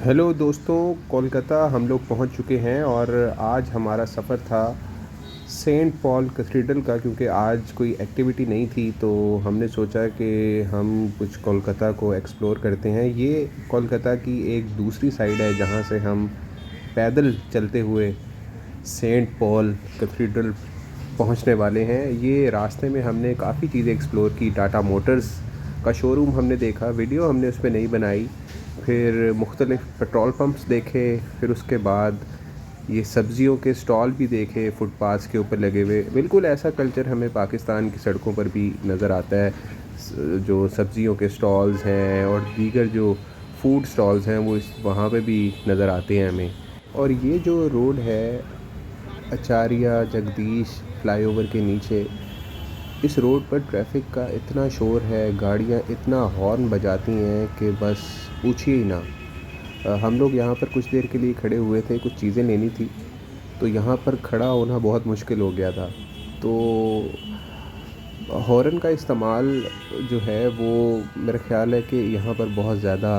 Hello दोस्तों, कोलकाता हम लोग पहुंच चुके हैं और आज हमारा सफ़र था सेंट पॉल कैथेड्रल का। क्योंकि आज कोई एक्टिविटी नहीं थी तो हमने सोचा कि हम कुछ कोलकाता को एक्सप्लोर करते हैं। ये कोलकाता की एक दूसरी साइड है जहां से हम पैदल चलते हुए सेंट पॉल कैथेड्रल पहुंचने वाले हैं। ये रास्ते में हमने काफ़ी चीज़ें एक्सप्लोर की। टाटा मोटर्स का शोरूम हमने देखा, वीडियो हमने उस पर नहीं बनाई। फिर मुख्तलिफ़ पेट्रोल पंप्स देखे। फिर उसके बाद ये सब्ज़ियों के स्टॉल भी देखे फुटपाथ के ऊपर लगे हुए। बिल्कुल ऐसा कल्चर हमें पाकिस्तान की सड़कों पर भी नज़र आता है। जो सब्ज़ियों के स्टॉल्स हैं और दीगर जो फूड स्टॉल्स हैं वो इस वहाँ पे भी नज़र आते हैं हमें। और ये जो रोड है आचार्य जगदीश फ्लाईओवर के नीचे, इस रोड पर ट्रैफिक का इतना शोर है, गाड़ियाँ इतना हॉर्न बजाती हैं कि बस पूछिए ही ना। हम लोग यहाँ पर कुछ देर के लिए खड़े हुए थे, कुछ चीज़ें लेनी थी, तो यहाँ पर खड़ा होना बहुत मुश्किल हो गया था। तो हॉर्न का इस्तेमाल जो है वो मेरा ख़्याल है कि यहाँ पर बहुत ज़्यादा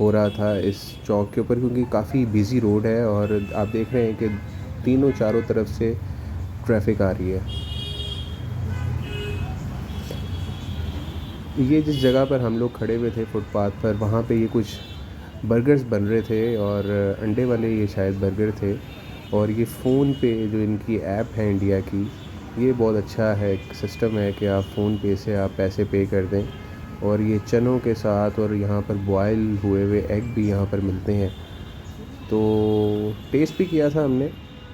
हो रहा था इस चौक के ऊपर, क्योंकि काफ़ी बिज़ी रोड है और आप देख रहे हैं कि तीनों चारों तरफ से ट्रैफिक आ रही है। ये जिस जगह पर हम लोग खड़े हुए थे फुटपाथ पर, वहाँ पे ये कुछ बर्गर्स बन रहे थे और अंडे वाले ये शायद बर्गर थे। और ये फ़ोन पे जो इनकी ऐप है इंडिया की, ये बहुत अच्छा है, एक सिस्टम है कि आप फ़ोन पे से आप पैसे पे कर दें। और ये चनों के साथ और यहाँ पर बॉयल हुए हुए एग भी यहाँ पर मिलते हैं। तो टेस्ट भी किया था हमने,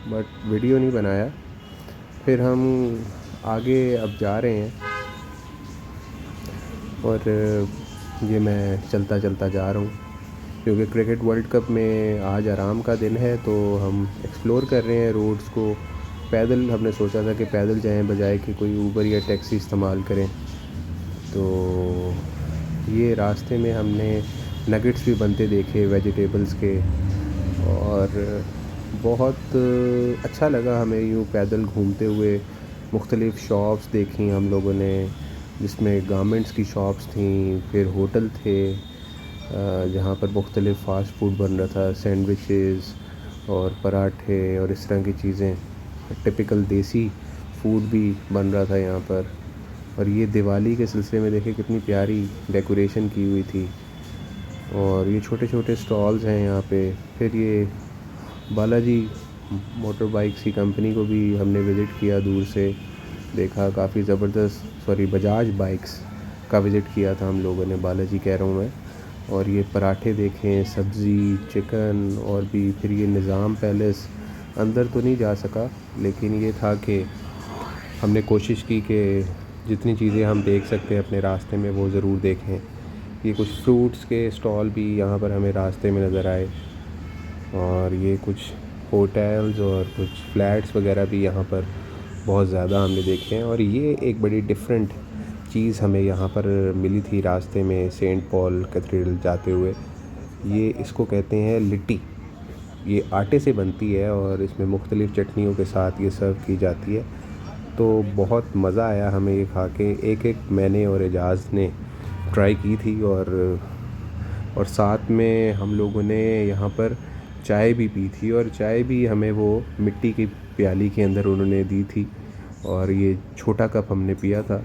बट वीडियो नहीं बनाया। फिर हम आगे अब जा रहे हैं और ये मैं चलता चलता जा रहा हूँ, क्योंकि क्रिकेट वर्ल्ड कप में आज आराम का दिन है। तो हम एक्सप्लोर कर रहे हैं रोड्स को पैदल। हमने सोचा था कि पैदल जाएं बजाय कि कोई ऊबर या टैक्सी इस्तेमाल करें। तो ये रास्ते में हमने नगेट्स भी बनते देखे वेजिटेबल्स के, और बहुत अच्छा लगा हमें यूँ पैदल घूमते हुए। मुख्तलिफ़ शॉप्स देखी हम लोगों ने, जिसमें गारमेंट्स की शॉप्स थीं, फिर होटल थे जहाँ पर मुख्तलिफ़ फ़ास्ट फूड बन रहा था, सैंडविचेस और पराठे और इस तरह की चीज़ें। टिपिकल देसी फूड भी बन रहा था यहाँ पर। और ये दिवाली के सिलसिले में देखिए कितनी प्यारी डेकोरेशन की हुई थी। और ये छोटे छोटे स्टॉल्स हैं यहाँ पे। फिर ये बालाजी मोटर बाइक्स की कंपनी को भी हमने विज़िट किया, दूर से देखा, काफ़ी ज़बरदस्त। सॉरी, बजाज बाइक्स का विज़िट किया था हम लोगों ने, बालाजी कह रहा हूँ मैं। और ये पराठे देखें, सब्ज़ी, चिकन और भी। फिर ये निज़ाम पैलेस, अंदर तो नहीं जा सका, लेकिन ये था कि हमने कोशिश की कि जितनी चीज़ें हम देख सकते हैं अपने रास्ते में वो ज़रूर देखें। ये कुछ फ्रूट्स के स्टॉल भी यहाँ पर हमें रास्ते में नज़र आए। और ये कुछ होटल्स और कुछ फ्लैट्स वगैरह भी यहाँ पर बहुत ज़्यादा हमने देखे हैं। और ये एक बड़ी डिफरेंट चीज़ हमें यहाँ पर मिली थी रास्ते में सेंट पॉल कैथेड्रल जाते हुए। ये इसको कहते हैं लिट्टी। ये आटे से बनती है और इसमें मुख्तलिफ़ चटनियों के साथ ये सर्व की जाती है। तो बहुत मज़ा आया हमें ये खा के। एक एक मैंने और एजाज़ ने ट्राई की थी। और साथ में हम लोगों ने यहाँ पर चाय भी पी थी, और चाय भी हमें वो मिट्टी की प्याली के अंदर उन्होंने दी थी, और ये छोटा कप हमने पिया था।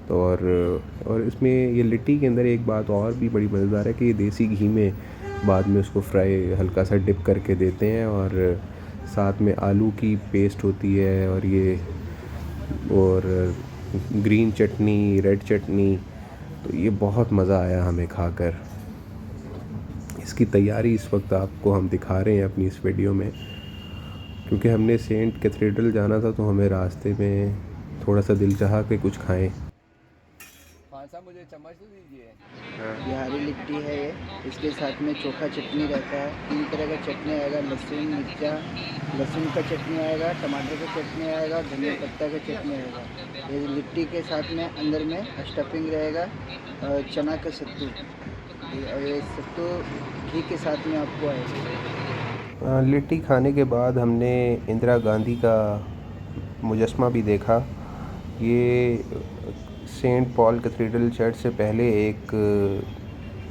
तो और इसमें ये लिट्टी के अंदर एक बात और भी बड़ी मज़ेदार है कि ये देसी घी में बाद में उसको फ्राई हल्का सा डिप करके देते हैं, और साथ में आलू की पेस्ट होती है और ग्रीन चटनी, रेड चटनी। तो ये बहुत मज़ा आया हमें खाकर। इसकी तैयारी इस वक्त आपको हम दिखा रहे हैं अपनी इस वीडियो में, क्योंकि हमने सेंट कैथेड्रल जाना था तो हमें रास्ते में थोड़ा सा दिल चाहा कि कुछ खाएं। हाँ साहब, मुझे चम्मच तो दीजिए। बिहारी लिट्टी है ये। इसके साथ में चोखा चटनी रहता है, 3 तरह का चटनी आएगा, लहसुन मिर्चा, लहसुन का चटनी आएगा, टमाटर का चटनी आएगा, धनिया पत्ता का चटनी आएगा। ये लिट्टी के साथ में अंदर में स्टफिंग रहेगा, चना का सत्तू। और ये सत्तू घी के साथ में आपको आएगा। लिट्टी खाने के बाद हमने इंदिरा गांधी का मुजस्मा भी देखा। ये सेंट पॉल कैथेड्रल चर्च से पहले एक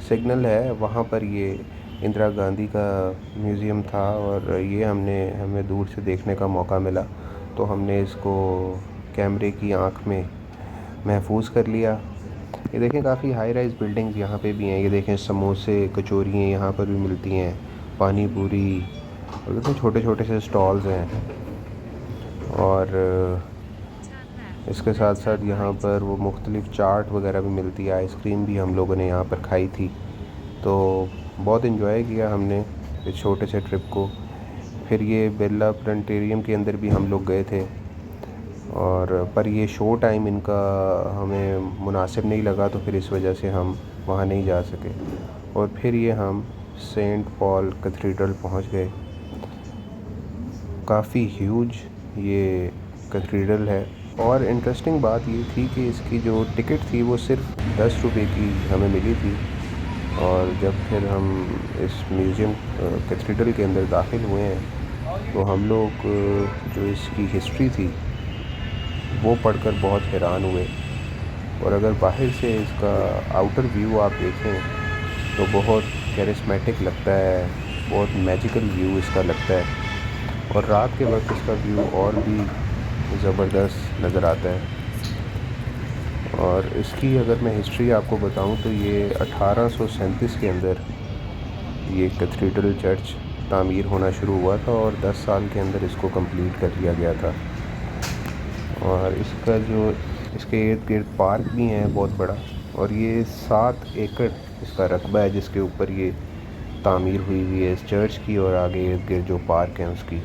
सिग्नल है, वहाँ पर ये इंदिरा गांधी का म्यूज़ियम था और ये हमें दूर से देखने का मौका मिला, तो हमने इसको कैमरे की आँख में महफूज कर लिया। ये देखें काफ़ी हाई राइज़ बिल्डिंग्स यहाँ पे भी हैं। ये देखें समोसे कचौरियाँ यहाँ पर भी मिलती हैं, पानी पूरी, और देखें छोटे छोटे से स्टॉल्स हैं। और इसके साथ साथ यहाँ पर वो मुख्तलिफ़ चाट वगैरह भी मिलती है, आइसक्रीम भी हम लोगों ने यहाँ पर खाई थी। तो बहुत इन्जॉय किया हमने इस छोटे से ट्रिप को। फिर ये बिरला प्लानेटेरियम के अंदर भी हम लोग गए थे, और पर ये शो टाइम इनका हमें मुनासिब नहीं लगा, तो फिर इस वजह से हम वहाँ नहीं जा सके। और फिर ये हम सेंट पॉल कैथेड्रल पहुँच गए। काफ़ी ह्यूज ये कैथेड्रल है, और इंटरेस्टिंग बात ये थी कि इसकी जो टिकट थी वो सिर्फ 10 रुपये की हमें मिली थी। और जब फिर हम इस म्यूज़ियम कैथेड्रल के अंदर दाखिल हुए हैं, तो हम लोग जो इसकी हिस्ट्री थी वो पढ़कर बहुत हैरान हुए। और अगर बाहर से इसका आउटर व्यू आप देखें तो बहुत कैरिस्मेटिक लगता है, बहुत मैजिकल व्यू इसका लगता है, और रात के वक्त इसका व्यू और भी ज़बरदस्त नज़र आता है। और इसकी अगर मैं हिस्ट्री आपको बताऊं तो ये 1837 के अंदर ये कैथेड्रल चर्च तामीर होना शुरू हुआ था, और 10 साल के अंदर इसको कंप्लीट कर लिया गया था। और इसका जो इसके इर्द गिर्द पार्क भी है बहुत बड़ा, और ये 7 एकड़ इसका रकबा है जिसके ऊपर ये तामीर हुई हुई है इस चर्च की, और आगे इर्द गिर्द जो पार्क हैं उसकी।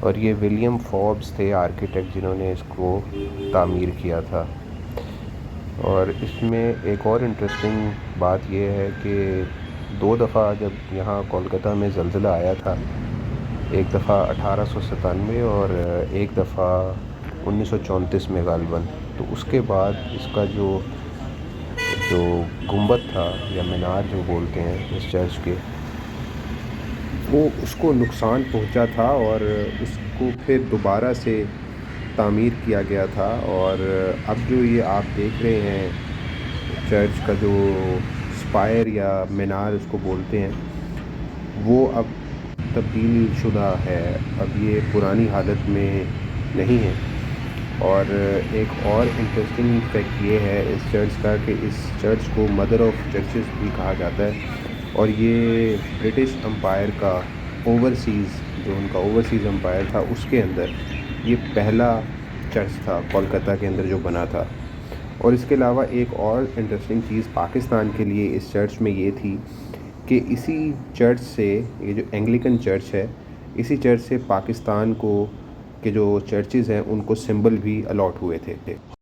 और ये विलियम फोर्ब्स थे आर्किटेक्ट जिन्होंने इसको तामीर किया था। और इसमें एक और इंटरेस्टिंग बात यह है कि 2 दफ़ा जब यहाँ कोलकाता में ज़लज़ला आया था, एक दफ़ा 1897 और एक दफ़ा 1934 में गालिबन, तो उसके बाद इसका जो गुंबद था या मीनार जो बोलते हैं इस चर्च के, वो उसको नुकसान पहुंचा था, और उसको फिर दोबारा से तामीर किया गया था। और अब जो ये आप देख रहे हैं चर्च का जो स्पायर या मीनार उसको बोलते हैं, वो अब तब्दील शुदा है, अब ये पुरानी हालत में नहीं है। और एक और इंटरेस्टिंग फैक्ट ये है इस चर्च का कि इस चर्च को मदर ऑफ चर्चेस भी कहा जाता है, और ये ब्रिटिश एम्पायर का ओवरसीज़ जो उनका ओवरसीज़ एम्पायर था उसके अंदर ये पहला चर्च था कोलकाता के अंदर जो बना था। और इसके अलावा एक और इंटरेस्टिंग चीज़ पाकिस्तान के लिए इस चर्च में ये थी कि इसी चर्च से, ये जो एंग्लिकन चर्च है, इसी चर्च से पाकिस्तान को के जो चर्चेज़ हैं उनको सिंबल भी अलॉट हुए थे।